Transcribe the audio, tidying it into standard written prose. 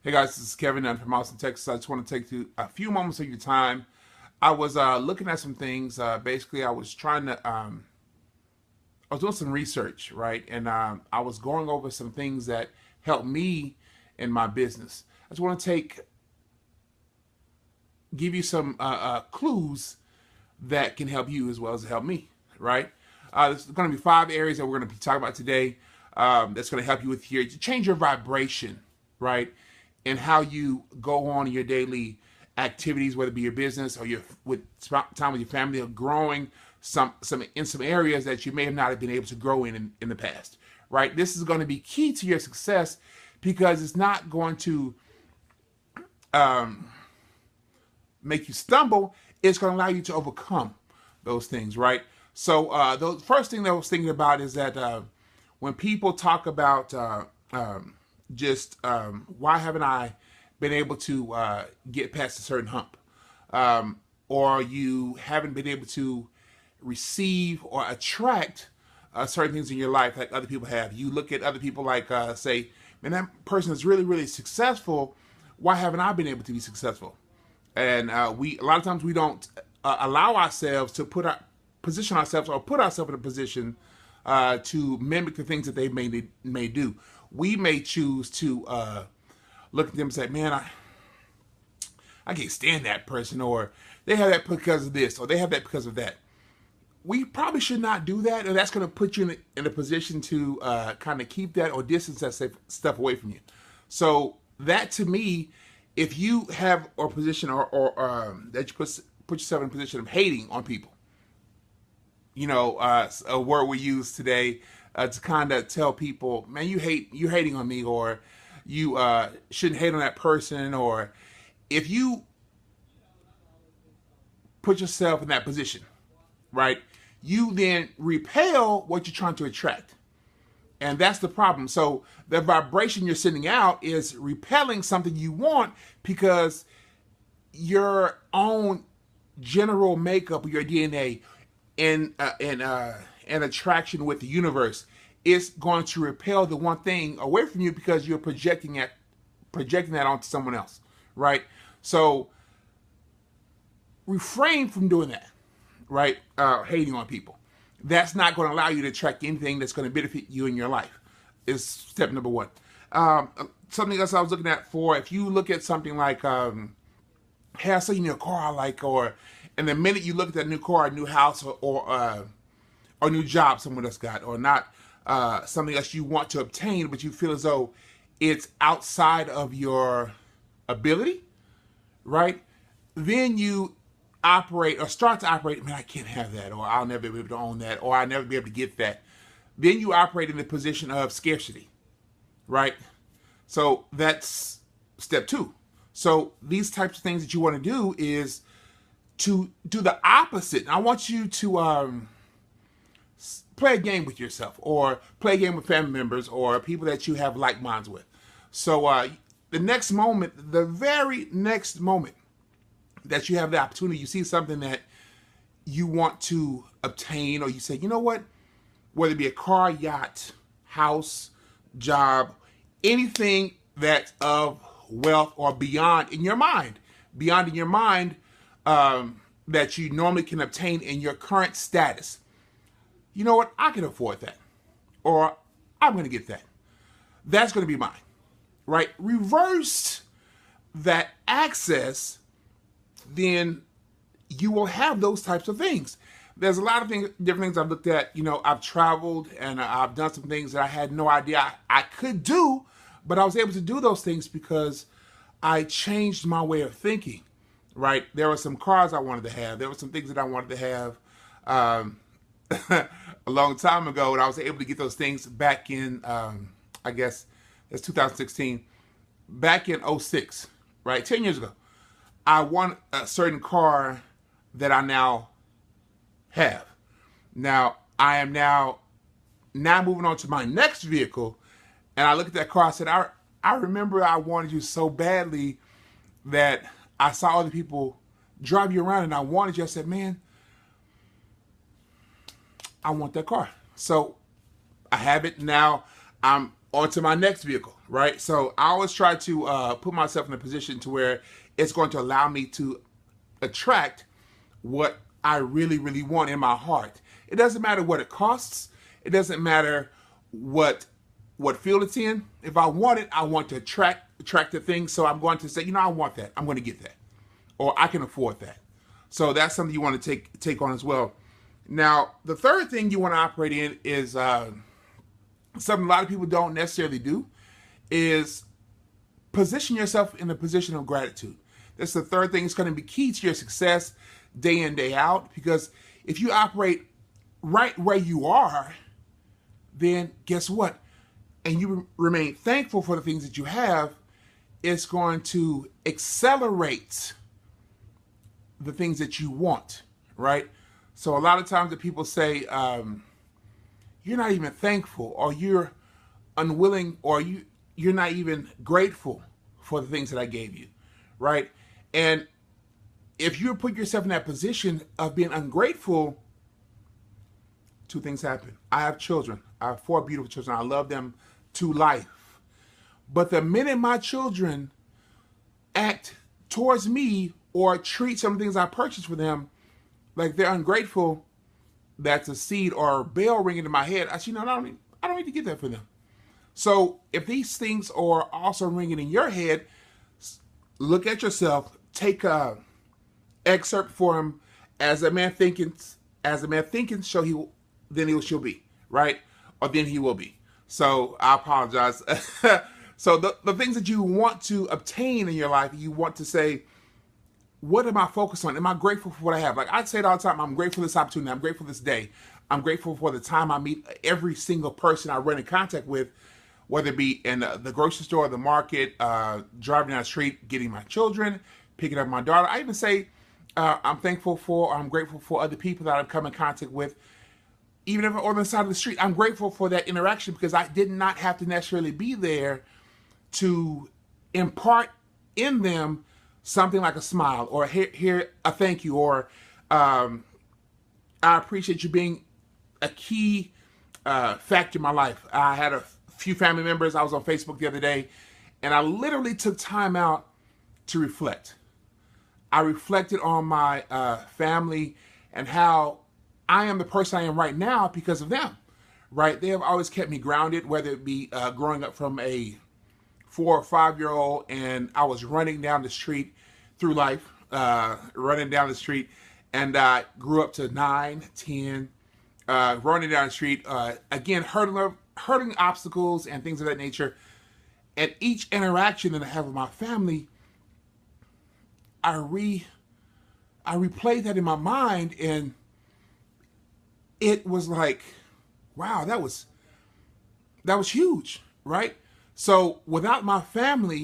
Hey guys, this is Kevin. I'm from Austin, Texas. I just want to take a few moments of your time. I was looking at some things. Basically, I was trying to, I was doing some research, right? And I was going over some things that helped me in my business. I just want to give you some clues that can help you as well as help me, right? There's going to be 5 areas that we're going to be talking about today. That's going to help you with here to change your vibration, right? And how you go on in your daily activities, whether it be your business or your with time with your family, or growing some in some areas that you may have not have been able to grow in the past, right? This is going to be key to your success because it's not going to make you stumble. It's going to allow you to overcome those things, right? So the first thing that I was thinking about is that when people talk about why haven't I been able to get past a certain hump, or you haven't been able to receive or attract certain things in your life like other people have. You look at other people like say, man, that person is really, really successful. Why haven't I been able to be successful? And we a lot of times we don't allow ourselves to position ourselves or put ourselves in a position to mimic the things that they may do. We may choose to look at them and say, man, I can't stand that person, or they have that because of this, or they have that because of that. We probably should not do that, and that's going to put you in a position to kind of keep that or distance that stuff away from you. So that, to me, if you have a position or that you put yourself in a position of hating on people, you know, a word we use today to kind of tell people, man, you're hating on me, or you shouldn't hate on that person, or if you put yourself in that position, right, you then repel what you're trying to attract. And that's the problem. So the vibration you're sending out is repelling something you want because your own general makeup of your DNA and attraction with the universe is going to repel the one thing away from you because you're projecting that onto someone else, right? So refrain from doing that, right? Hating on people. That's not going to allow you to attract anything that's going to benefit you in your life. Is step number 1. Something else I was looking at for, if you look at something like, hey, I see a car I like, and the minute you look at that new car, a new house, or new job someone else got, or not something else you want to obtain, but you feel as though it's outside of your ability, right? Then you operate or start to operate, man, I can't have that, or I'll never be able to own that, or I'll never be able to get that. Then you operate in the position of scarcity, right? So that's step 2. So these types of things that you want to do is to do the opposite. I want you to play a game with yourself, or play a game with family members, or people that you have like minds with. So the next moment, the very next moment that you have the opportunity, you see something that you want to obtain, or you say, you know what, whether it be a car, yacht, house, job, anything that's of wealth or beyond in your mind, that you normally can obtain in your current status. You know what? I can afford that, or I'm going to get that. That's going to be mine, right? Reverse that access, then you will have those types of things. There's a lot of different things I've looked at. You know, I've traveled and I've done some things that I had no idea I could do, but I was able to do those things because I changed my way of thinking, right? There were some cars I wanted to have. There were some things that I wanted to have a long time ago, and I was able to get those things back in, I guess it's 2016, back in '06, right? 10 years ago. I want a certain car that I now have. Now, I am now moving on to my next vehicle, and I look at that car, I said, I remember I wanted you so badly that I saw other people drive you around, and I wanted you. I said, man, I want that car. So I have it now. I'm onto my next vehicle, right? So I always try to put myself in a position to where it's going to allow me to attract what I really, really want in my heart. It doesn't matter what it costs. It doesn't matter what field it's in. If I want it, I want to attract the thing. So I'm going to say, I want that. I'm going to get that, or I can afford that. So that's something you want to take on as well. Now, the third thing you want to operate in is something a lot of people don't necessarily do, is position yourself in a position of gratitude. That's the third thing. It's going to be key to your success day in, day out, because if you operate right where you are, then guess what? And you remain thankful for the things that you have, it's going to accelerate the things that you want, right? So a lot of times that people say, you're not even thankful, or you're unwilling, or you're not even grateful for the things that I gave you, right? And if you put yourself in that position of being ungrateful, two things happen. I have children. I have 4 beautiful children. I love them to life. But the minute my children act towards me or treat some things I purchased for them like they're ungrateful, that's a seed or a bell ringing in my head. I say, no, I don't need to get that for them. So if these things are also ringing in your head, look at yourself, take a excerpt for him, as a man thinketh, so he shall be, right? Or then he will be. So I apologize. So the things that you want to obtain in your life, you want to say, what am I focused on? Am I grateful for what I have? Like I say it all the time, I'm grateful for this opportunity. I'm grateful for this day. I'm grateful for the time I meet every single person I run in contact with, whether it be in the grocery store, the market, driving down the street, getting my children, picking up my daughter. I even say I'm grateful for other people that I've come in contact with, even if I'm on the side of the street. I'm grateful for that interaction because I did not have to necessarily be there to impart in them something like a smile, or hear a thank you, or I appreciate you being a key factor in my life. I had a few family members. I was on Facebook the other day, and I literally took time out to reflect. I reflected on my family and how I am the person I am right now because of them, right? They have always kept me grounded, whether it be growing up from a 4 or 5-year-old, and I was running down the street through life, running down the street, and I grew up to 9, 10, running down the street, again, hurdling obstacles and things of that nature. And each interaction that I have with my family, I replayed that in my mind, and it was like, wow, that was huge, right? So without my family,